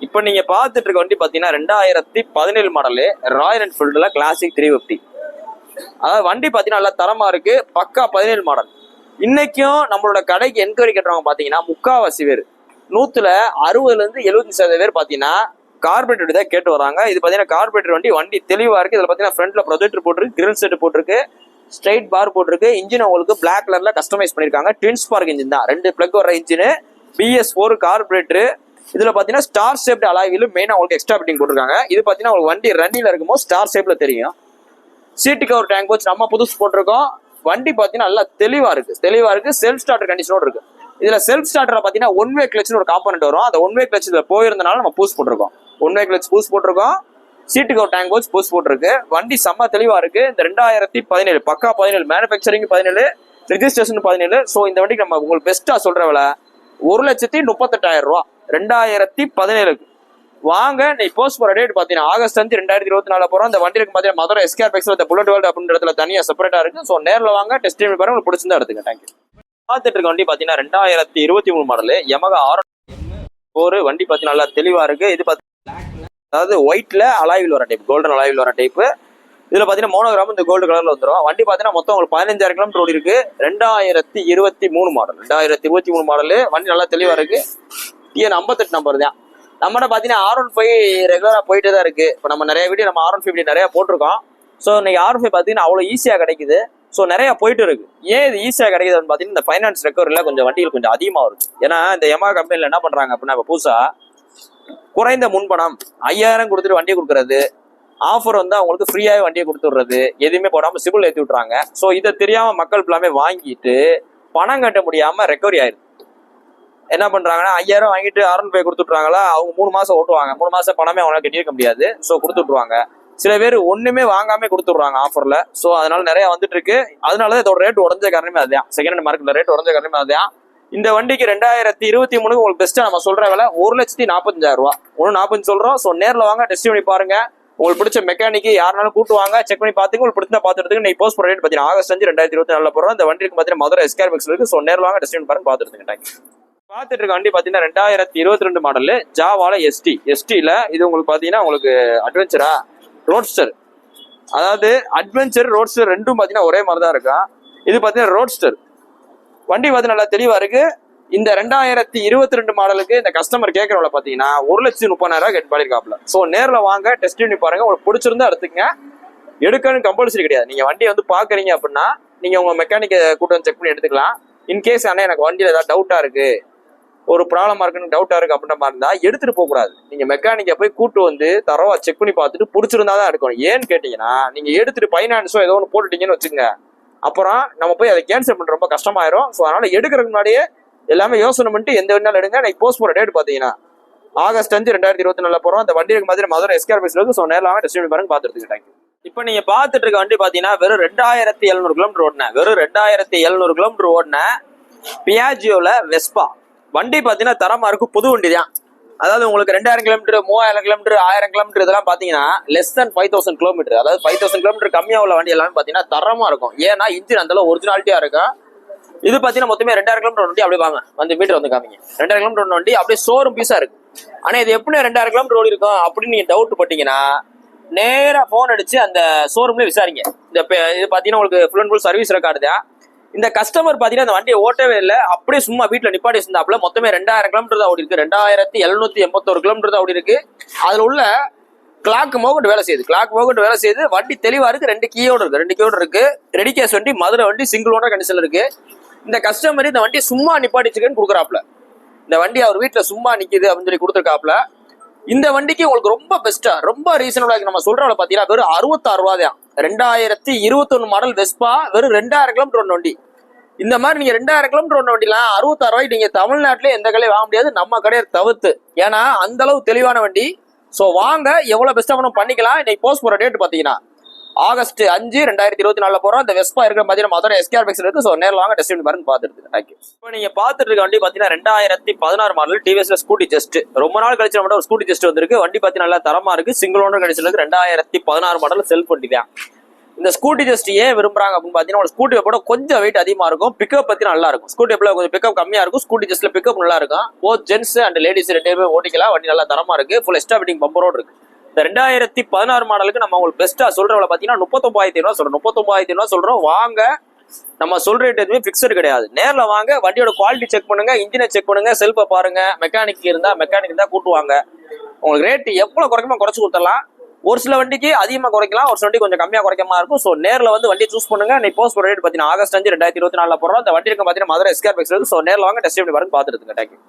இப்போ நீங்க பார்த்துட்டு இருக்க வண்டி பாத்தீங்கன்னா 2017 மாடலு ராயல் என்ஃபீல்டுல கிளாசிக் 350. அதாவது வண்டி பாத்தீங்கன்னா நல்லா தரமா இருக்கு, பக்கா 17 மாடல். இன்னைக்கும் நம்மளோட கடைக்கு என்கொயரி கேட்டவங்க பாத்தீங்கன்னா முக்காவாசி பேர் 160% பேர் பாத்தீங்கன்னா கார்பரேட்டர் தான் கேட்டு வராங்க. இது பாத்தீங்கன்னா கார்பரேட்டர் வண்டி தெளிவா இருக்கு. இதுல பாத்தீங்கன்னா ஃப்ரண்ட்ல ப்ரொஜெக்டர் போட்டிருக்கு, கிரில் செட் போட்டிருக்கு, ஸ்ட்ரைட் பார் போட்டிருக்கு. இன்ஜின் உங்களுக்கு பிளாக் கலர்ல கஸ்டமைஸ் பண்ணிருக்காங்க. ட்வின் ஸ்பார்க் இன்ஜின் தான், 2 பிளக் வர இன்ஜின், BS4 கார்பரேட்டர். இதுல பாத்தீங்கன்னா ஸ்டார் ஷேப்ட் அலாய் வீல் மெயினா உங்களுக்கு எக்ஸ்ட்ரா பிட்டிங் போட்டிருக்காங்க. இது பாத்தீங்கன்னா உங்களுக்கு வண்டி ரன்னிங்ல இருக்கும்போது ஸ்டார் ஷேப்ல தெரியும். சீட்டு கவர் டேங்க் வச்சு நம்ம புதுசு போட்டிருக்கோம். வண்டி பாத்தீங்கன்னா நல்லா தெளிவா இருக்கு. செல்ஃப் ஸ்டார்டர் கண்டிஷனோட இருக்கு. இதுல செல்ஃப் ஸ்டார்டர்ல பாத்தீங்கன்னா ஒன் வே கிளச்னு ஒரு காம்பனன்ட் வரும். அந்த ஒன் வே கிளச் இதுல போயிருந்தனால நம்ம பூஸ் போட்டிருக்கோம். ஒன் வே கிளச் பூஸ் போட்டிருக்கோம். சீட்டு கவர் டேங்க் வச்சு பூஸ் போட்டிருக்கு. வண்டி செம்ம தெளிவா இருக்கு. இந்த 2017 பக்கா 17, மேனுபேக்சரிங் 17, ரெஜிஸ்ட்ரேஷன் 17. ஸோ இந்த வண்டிக்கு நம்ம உங்களுக்கு பெஸ்டா சொல்ற விலை 1,38,000 ரூபா 2017க்கு. வாங்க நீ போஸ்ட் போற டேட் பாத்தீங்கன்னா ஆகஸ்ட் 5, 2024 போறோம். இந்த வண்டிக்கு பாத்தீங்கன்னா மதுரை எஸ்கேர் பெக்ஸ்ல புல்லட் வேர்ல்ட் அப்படின்ற இடத்துல தனியா செப்பரேட்டா இருக்கு. ஸோ நேரில் வாங்க, டெஸ்ட் ட்ரைவ் பாருங்க, உங்களுக்கு பிடிச்சிருந்தா எடுத்துங்க. தேங்க்யூ. பார்த்துட்டு இருக்க வண்டி பாத்தீங்கன்னா 2023 மாடலு யமகா R4. வண்டி பாத்தீங்கன்னா நல்லா தெளிவா இருக்கு. இது அதாவது ஒயிட்ல அலாய்வில் வர டைப், கோல்டன் அலாய்வில் வர டைப். இதுல பாத்தீங்கன்னா மோனோகிராம் இந்த கோல்டு கலர்ல வந்துடும். வண்டி பாத்தீங்கன்னா மொத்தம் உங்களுக்கு 15,000 கிலோமீட்டர் ஓடி இருக்கு. 2023 மாடல் 2023 மாடலு. வண்டி நல்லா தெளிவா இருக்கு. TN 58 நம்பர் தான். நம்மகிட்ட பாத்தீங்கன்னா R15 ரெகுலரா போயிட்டே தான் இருக்கு. இப்போ நம்ம நிறைய வீடியோ நம்ம R15 நிறைய போட்டிருக்கோம். ஸோ இன்னைக்கு R15 பாத்தீங்கன்னா அவ்வளவு ஈஸியா கிடைக்குது. ஸோ நிறைய போயிட்டு இருக்கு. ஏன் இது ஈஸியா கிடைக்குதுன்னு பாத்தீங்கன்னா இந்த ஃபைனான்ஸ் ரெக்கவரில கொஞ்சம் வண்டிகள் கொஞ்சம் அதிகமா இருக்கு. ஏன்னா இந்த யமஹா கம்பெனில என்ன பண்றாங்க அப்படின்னா இப்போ புதுசா குறைந்த முன்பணம் 5,000 கொடுத்துட்டு வண்டியை கொடுக்கறது, ஆஃபர் வந்து அவங்களுக்கு ஃப்ரீயாவே வண்டியை கொடுத்துடுறது, எதுவுமே போடாம சிபில் ஏற்றி விட்டுறாங்க. ஸோ இதை தெரியாம மக்கள் எல்லாமே வாங்கிட்டு பணம் கட்ட முடியாம ரெக்கவரி ஆயிருக்கு. என்ன பண்றாங்கன்னா 5,000 வாங்கிட்டு R15 கொடுத்துட்றாங்களா, அவங்க 3 மாசம் ஓட்டுவாங்க. 3 மாசம் பணமே அவங்களால கட்டியிருக்க முடியாது. ஸோ கொடுத்துட்ருவாங்க. சில பேர் ஒண்ணுமே வாங்காம கொடுத்துட்றாங்க ஆஃபர்ல. ஸோ அதனால நிறைய வந்துட்டு இருக்கு. அதனாலதான் இதோட ரேட் உடஞ்ச காரணமே அதுதான். செகண்ட் ஹேண்ட் மார்க்கெட்ல ரேட் உடஞ்ச காரணமே அதுதான். இந்த வண்டிக்கு 2023 உங்களுக்கு பெஸ்டா நம்ம சொல்ற விலை 1,45,000 ரூபா. 1,45 சொல்றோம். ஸோ நேரில் வாங்க, டெஸ்ட் பண்ணி பாருங்க. உங்களுக்கு பிடிச்ச மெக்கானிக்கு யாருனாலும் கூட்டு வாங்க, செக் பண்ணி பாத்துங்க. உங்களுக்கு பிடிச்சா பாத்துட்டு நீ போஸ்ட் போற ரேட் பாத்தீங்கன்னா ஆகஸ்ட் 5, 2024 போறோம். இந்த வண்டிக்கு பாத்தீங்கன்னா மதுரை எஸ்கேர் பெக்ஸ் இருக்கு. ஸோ நேரில் வாங்க, டெஸ்ட் பண்ணி பாருங்க, பாத்துருங்க. தேங்க்யூ. பாத்துட்டு இருக்க வண்டி பாத்தீங்கன்னா 2022 மாடலு ஜாவால எஸ்டில. இது உங்களுக்கு பாத்தீங்கன்னா உங்களுக்கு அட்வென்ச்சரா ரோட்ஸ்டர், அதாவது அட்வென்ச்சர் ரோட்ஸ்டர் ரெண்டும் பாத்தீங்கன்னா ஒரே மாதிரி தான் இருக்கும். இது பாத்தீங்கன்னா ரோட்ஸ்டர் வண்டி பார்த்து நல்லா தெளிவா இருக்கு. இந்த 2022 மாடலுக்கு இந்த கஸ்டமர் கேட்கறவள பாத்தீங்கன்னா 1,30,000 கேட்டு பாடிருக்காப்ல. ஸோ நேரில் வாங்க, டெஸ்ட் பண்ணி பாருங்க. உங்களுக்கு பிடிச்சிருந்தா எடுத்துங்க. எடுக்கணும் கம்பல்சரி கிடையாது. நீங்க வண்டியை வந்து பாக்குறீங்க அப்படின்னா நீங்க உங்க மெக்கானிக்கை கூட்டு வந்து செக் பண்ணி எடுத்துக்கலாம். இன்கேஸ் ஆனால் எனக்கு வண்டியில ஏதாவது டவுட்டா இருக்கு, ஒரு ப்ராப்ளமா இருக்குன்னு டவுட்டா இருக்கு அப்படின்ற மாதிரி இருந்தா எடுத்துட்டு போக கூடாது. நீங்க மெக்கானிக்கை போய் கூட்டு வந்து தரவா செக் பண்ணி பார்த்துட்டு பிடிச்சிருந்தாதான் எடுக்கணும். ஏன்னு கேட்டீங்கன்னா நீங்க எடுத்துட்டு ஃபைனான்ஸோ ஏதோ ஒன்று போட்டுட்டீங்கன்னு வச்சுக்கோங்க, அப்புறம் நம்ம போய் அதை கேன்சல் பண்ற ரொம்ப கஷ்டமாயிரும். ஸோ அதனால எடுக்கிறதுக்கு முன்னாடியே எல்லாமே யோசனை பண்ணிட்டு எந்த வேணாலும் எடுங்க. எனக்கு போஸ்ட் போற டேட் பாத்தீங்கன்னா ஆகஸ்ட் 5, 2024 போறோம். அந்த வண்டிக்கு மாதிரி மதுரை எஸ்கேர் பெக்ஸ் இருக்கு. ஸோ நேரில் டெஸ்ட் பண்ணி பாருங்க, பாத்துட்டு. தேங்க்யூ. இப்போ நீங்க பாத்துட்டு இருக்க வண்டி பாத்தீங்கன்னா வெறும் 2,700 கிலோமீட்டர் ஓடின, வெறும் 2,700 கிலோமீட்டர் ஓடின பியாஜியோல வெஸ்பா. வண்டி பாத்தீங்கன்னா தரமா இருக்கும், புது வண்டி தான். அதாவது உங்களுக்கு 2,000 கிலோமீட்டர், 3,000 கிலோமீட்டர், 1,000 கிலோமீட்டர் இதெல்லாம் பாத்தீங்கன்னா லெஸ் than 5,000 கிலோமீட்டர், அதாவது 5,000 கிலோமீட்டர் கம்மியா உள்ள வண்டி எல்லாமே பாத்தீங்கன்னா தரமா இருக்கும். ஏன்னா இன்ஜின் அந்த அளவு ஒரிஜினாலிட்டியா இருக்கும். இது பாத்தீங்கன்னா மொத்தமே 2,000 கிலோமீட்டர் வண்டி. அப்படியே வாங்க வந்து மீட்டர் வந்து காமிங்க. 2,000 கிலோமீட்டர் வண்டி அப்படியே ஷோரூம் பீஸா இருக்கு. ஆனா இது எப்படி 2,000 கிலோமீட்டர் ஓடி இருக்கும் அப்படின்னு நீங்க டவுட் பட்டீங்கன்னா நேரா போன் அடிச்சு அந்த ஷோரூம்ல விசாரிங்க. இது பாத்தீங்கன்னா உங்களுக்கு full and full service record தான். இந்த கஸ்டமர் பாத்தீங்கன்னா அந்த வண்டியை ஓட்டவே இல்லை, அப்படியே சும்மா வீட்டுல நிப்பாட்டி இருந்தாப்புல. மொத்தமே 2,000 கிலோமீட்டர் தான் ஓடி இருக்கு. 2,781 கிலோமீட்டர் தான் ஓடி இருக்கு. அதுல உள்ள கிளாக் மோகண்ட் வேலை செய்யுது. வண்டி தெளிவா இருக்கு. 2 கீயோடு இருக்கு. ரெடி கேஸ் வண்டி, மதுரை வண்டி, சிங்கிள் ஓனர் கண்டிஷன்ல இருக்கு. இந்த கஸ்டமர் இந்த வண்டி சும்மா நிப்பாட்டிச்சுக்கன்னு கொடுக்குறாப்ல. இந்த வண்டி அவர் வீட்டுல சும்மா நிக்குது அப்படின்னு சொல்லி கொடுத்துருக்காப்ல. இந்த வண்டிக்கு உங்களுக்கு ரொம்ப பெஸ்டா, ரொம்ப ரீசனபிளா நம்ம சொல்றவள பாத்தீங்கன்னா வெறும் 66 ரூபா தான். 2021 மாடல் வெஸ்பா, வெறும் 2,000 கிலோமீட்டர் ஒன்று வண்டி. இந்த மாதிரி நீங்க 2,000 கிலோமீட்டர் ஒன்று வண்டிலாம் 66 ரூபாய்க்கு நீங்க தமிழ்நாட்டிலே எந்த கடையும் வாங்க முடியாது, நம்ம கடையை தவிர்த்து. ஏன்னா அந்த அளவு தெளிவான வண்டி. ஸோ வாங்க, எவ்வளவு பெஸ்டா பண்ணிக்கலாம். இன்னைக்கு போஸ்ட் போற டேட் பாத்தீங்கன்னா ஆகஸ்ட் 5, 2024 போறோம். இந்த வெஸ்பா இருக்கிற மாதிரி மதுரை எஸ்கேர் பெக்ஸ் இருக்கு. ஸோ நேரில் வாங்க, டெஸ்ட் பண்ணி பாருங்க, பாத்துட்டு. தேங்க்யூ. இப்போ நீங்க பாத்துட்டு இருக்க வண்டி பாத்தீங்கன்னா 2016 மாடல் டிவிஎஸ்ல ஸ்கூட்டி ஜஸ்ட். ரொம்ப நாள் கழிச்சு நம்ம ஒரு ஸ்கூட்டி ஜஸ்ட் வந்திருக்கு. வண்டி பாத்தீங்கன்னா நல்லா தரமா இருக்கு. சிங்கிள் ஓனர் கண்டிஷன்ல இருக்கு. 2016 மாடல் செல்ஃப் வண்டி தான். இந்த ஸ்கூட்டி ஜஸ்ட் ஏன் விரும்புறாங்க அப்படின்னு பாத்தீங்கன்னா ஒரு ஸ்கூட்டி கூட கொஞ்சம் வெயிட் அதிகமா இருக்கும், பிக்கப் பத்தி நல்லா இருக்கும். ஸ்கூட்டி எப்பல கொஞ்சம் பிக்கப் கம்மியா இருக்கும், ஸ்கூட்டி ஜஸ்ட்ல பிக்கப் நல்லா இருக்கும். போத் ஜென்ஸ் அண்ட் லேடிஸ் 2 பேருமே ஓட்டிக்கலாம். வண்டி நல்லா தரமா இருக்கு, ஃபுல் எக்ஸ்ட்ரா ஃபிட்டிங் பம்பரோடு இருக்கு. இந்த 2016 மாடலுக்கு நம்ம உங்களுக்கு பெஸ்ட்டா சொல்றவளை பாத்தீங்கன்னா 39,500 சொல்றோம். 39,500 சொல்றோம். வாங்க, நம்ம சொல்ற ரேட் எதுவுமே பிக்சட் கிடையாது. நேர்ல வாங்க, வண்டியோட குவாலிட்டி செக் பண்ணுங்க, இன்ஜினை செக் பண்ணுங்க, செல்ஃபை பாருங்க, மெக்கானிக் இருந்தா கூட்டுவாங்க. உங்களுக்கு ரேட் எவ்வளவு குறைக்குமா குறைச்சு கொடுத்துடலாம். ஒரு சில வண்டிக்கு அதிகமா குறைக்கலாம், ஒரு சில வண்டி கொஞ்சம் கம்மியா குறைக்கமா இருக்கும். ஸோ நேரில் வந்து வண்டியை சூஸ் பண்ணுங்க. நீ போஸ்ட் ரேட் பார்த்தீங்கன்னா ஆகஸ்ட் 5, 2024 போடுறோம். அந்த வண்டி இருக்க பார்த்தீங்கன்னா மதுரை எஸ்கேர் இருக்கு. ஸோ நேரில் வாங்க, டெஸ்ட் பண்ணி பாருங்க, பார்த்துருங்க. தேங்க்யூ.